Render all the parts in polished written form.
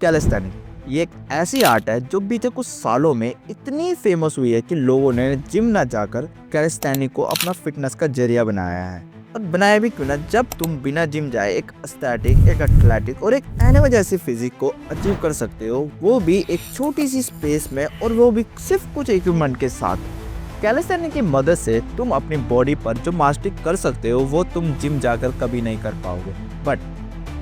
Calisthenics ये एक ऐसी आर्ट है जो बीते कुछ सालों में इतनी फेमस हुई है कि लोगों ने जिम ना जाकर कैलिस्थेनिक्स को अपना फिटनेस का जरिया बनाया है। और बनाया भी क्यों ना, जब तुम बिना जिम जाए एक एस्थेटिक, एक एथलेटिक और एक एनिमे जैसी फिजिक को अचीव कर सकते हो, वो भी एक छोटी सी स्पेस में, और वो भी सिर्फ कुछ इक्विपमेंट के साथ। कैलिस्थेनिक्स की मदद से तुम अपनी बॉडी पर जो मास्टरी कर सकते हो वो तुम जिम जाकर कभी नहीं कर पाओगे। बट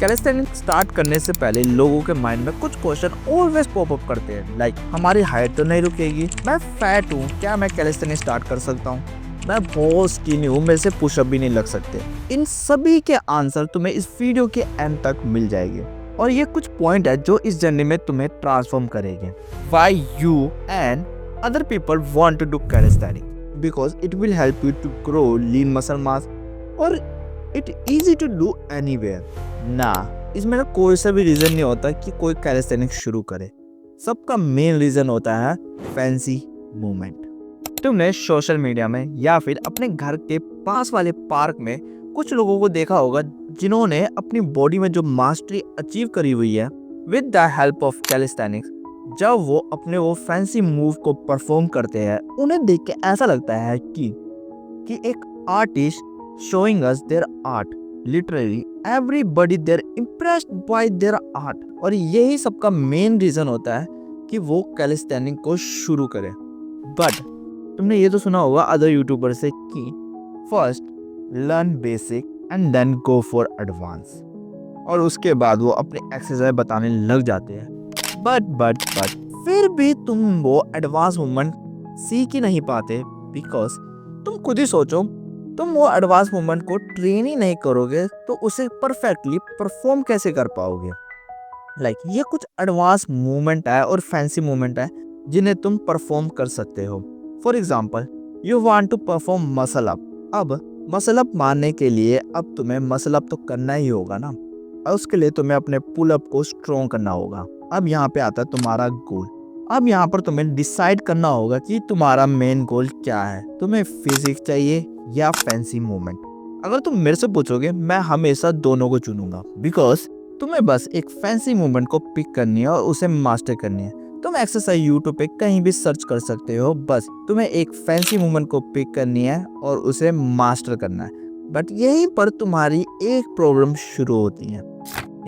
कैलिस्थेनिक्स स्टार्ट करने से पहले लोगों के माइंड में कुछ क्वेश्चन ऑलवेज पॉप अप करते हैं, लाइक हमारी हाइट तो नहीं रुकेगी, मैं फैट हूँ, क्या मैं कैलिस्थेनिक्स स्टार्ट कर सकता हूँ, मैं बहुत स्किनी हूँ, मेरे से पुशअप भी नहीं लग सकते। इन सभी के आंसर तुम्हें इस वीडियो के एंड तक मिल जाएंगे, और ये कुछ पॉइंट है जो इस जर्नी में तुम्हें ट्रांसफॉर्म करेंगे। Why you and other people want to do calisthenics? Because it will help you to grow lean muscle mass, और it easy to do anywhere। ना, इसमें ना कोई सा भी रीजन नहीं होता कि कोई कैलिस्थेनिक्स शुरू करे। सबका मेन रीजन होता है फैंसी मूवमेंट। तुमने सोशल मीडिया में या फिर अपने घर के पास वाले पार्क में कुछ लोगों को देखा होगा जिन्होंने अपनी बॉडी में जो मास्टरी अचीव करी हुई है with the help of calisthenics. जब वो अपने वो फैंसी मूव को परफॉर्म करते हैं, उन्हें देख के ऐसा लगता है कि एक artist showing us their art. Literally everybody there impressed by their art. और यही सबका मेन रीजन होता है कि वो कैलिस्थेनिक्स को शुरू करें। बट तुमने ये तो सुना होगा अदर यूट्यूबर से कि first learn basic and then go for advance, और उसके बाद वो अपने एक्सरसाइज बताने लग जाते हैं। बट फिर भी तुम वो एडवांस मूवमेंट सीख ही नहीं पाते, बिकॉज तुम खुद ही सोचो, तुम वो एडवांस मूवमेंट को ट्रेन ही नहीं करोगे तो उसे परफेक्टली परफॉर्म कैसे कर पाओगे। ये कुछ एडवांस मूवमेंट है और फैंसी मूवमेंट है जिन्हें तुम परफॉर्म कर सकते हो। For example, you want to perform muscle up. अब मसल अप मारने के लिए अब तुम्हें मसल अप तो करना ही होगा ना, और उसके लिए तुम्हें अपने पुल अप को स्ट्रॉन्ग करना होगा। अब यहाँ पे आता है तुम्हारा गोल। अब यहाँ पर तुम्हें डिसाइड करना होगा कि तुम्हारा मेन गोल क्या है, तुम्हें फिजिक्स चाहिए या फैंसी मूवमेंट। अगर तुम मेरे से पूछोगे, मैं हमेशा दोनों को चुनूंगा, बिकॉज तुम्हें बस एक फैंसी मूवमेंट को पिक करनी है और उसे मास्टर करनी है। तुम एक्सरसाइज यूट्यूब पे कहीं भी सर्च कर सकते हो, बस तुम्हें एक फैंसी मूवमेंट को पिक करनी है और उसे मास्टर करना है। बट यहीं पर तुम्हारी एक प्रॉब्लम शुरू होती है,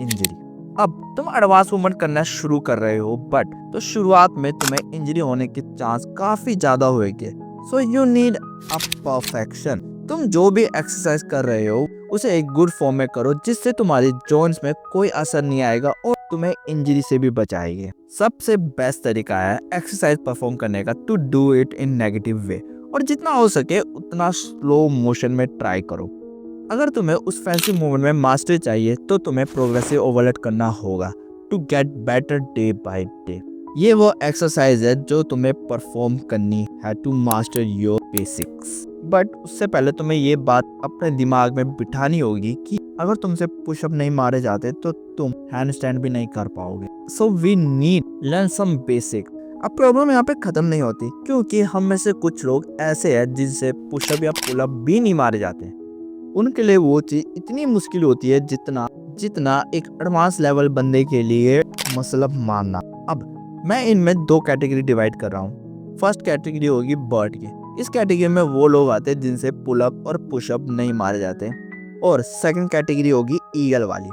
इंजरी। अब तुम एडवांस मूवमेंट करना शुरू कर रहे हो, बट तो शुरुआत में तुम्हें इंजरी होने के चांस काफी ज्यादा होंगे। So you need a perfection. तुम जो भी एक्सरसाइज कर रहे हो उसे एक गुड फॉर्म में करो, जिससे तुम्हारी जॉइंट्स में कोई असर नहीं आएगा और तुम्हें इंजरी से भी बचाएगी। सबसे बेस्ट तरीका है एक्सरसाइज परफॉर्म करने का to do it in negative way, और जितना हो सके उतना स्लो मोशन में ट्राई करो। अगर तुम्हें उस फैंसी मूवमेंट में मास्टरी चाहिए तो तुम्हें प्रोग्रेसिव ओवरलोड करना होगा to get better day by day. ये वो एक्सरसाइज है जो तुम्हें परफॉर्म करनी है to master your basics. But उससे पहले तुम्हें ये बात अपने दिमाग में बिठानी होगी कि अगर तुमसे पुशअप नहीं मारे जाते तो तुम हैंडस्टैंड भी नहीं कर पाओगे। So we need learn some basic. अब प्रॉब्लम यहाँ पे खत्म नहीं होती, क्योंकि हम में से कुछ लोग ऐसे हैं जिनसे पुशअप या पुलअप भी नहीं मारे जाते। उनके लिए वो चीज इतनी मुश्किल होती है जितना एक एडवांस लेवल बंदे के लिए मसल अप मारना। अब मैं इनमें दो कैटेगरी डिवाइड कर रहा हूँ। फर्स्ट कैटेगरी होगी बर्ड की। इस कैटेगरी में वो लोग आते हैं जिनसे पुलअप और पुशअप नहीं मारे जाते। और सेकंड कैटेगरी होगी ईगल वाली।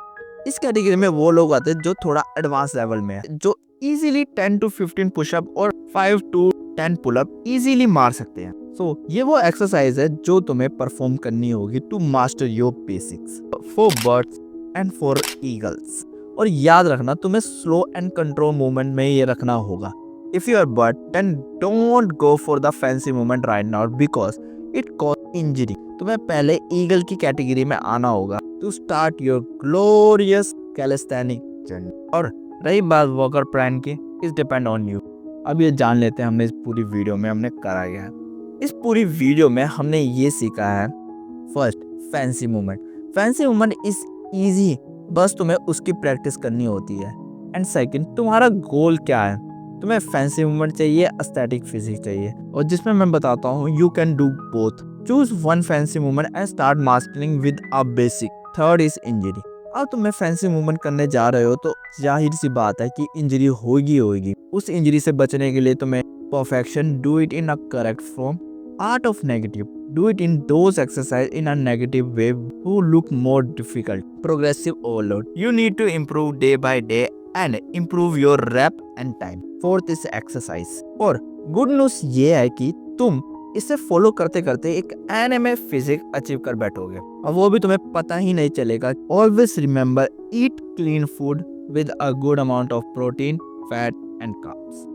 इस कैटेगरी में वो लोग आते हैं जो थोड़ा एडवांस लेवल में है, जो इजीली 10 to 15 पुशअप और 5 to 10 पुलअप इजीली मार सकते हैं। सो ये वो एक्सरसाइज है जो तुम्हें परफॉर्म करनी होगी to master your basics for birds and for eagles. और याद रखना, तुम्हें स्लो एंड कंट्रोल मूवमेंट में ये रखना होगा। If you are bird, then don't go for the fancy movement right now because it cause injury. तुम्हें पहले ईगल की कैटेगरी में आना होगा to start your glorious calisthenic journey। और रही बात वॉकर प्लान की, इस डिपेंड ऑन यू। अब ये जान लेते हैं हमने इस पूरी वीडियो में हमने करा क्या है। इस पूरी वीडियो में हमने ये सीखा है, first fancy movement. Fancy movement is easy, बस तुम्हें उसकी प्रैक्टिस करनी होती है। एंड सेकंड, तुम्हारा गोल क्या है, तुम्हें फैंसी मूवमेंट चाहिए, एस्थेटिक फिजिक्स चाहिए, और जिसमें मैं बताता हूँ you can do both. Choose one fancy movement and start mastering with a basic. Third is injury. अब तुम्हें फैंसी मूवमेंट करने जा रहे हो तो जाहिर सी बात है कि इंजरी होगी। उस इंजरी से बचने के लिए तुम्हें perfection, do it in a correct form, art of negative, do it in those exercise in a negative way who look more difficult, progressive overload. You need to improve day by day and improve your rep and time. Fourth is exercise. और good news ये है कि तुम इसे follow करते करते एक NMA physique achieve कर बैठोगे और वो भी तुम्हें पता ही नहीं चलेगा। Always remember, eat clean food with a good amount of protein, fat and carbs.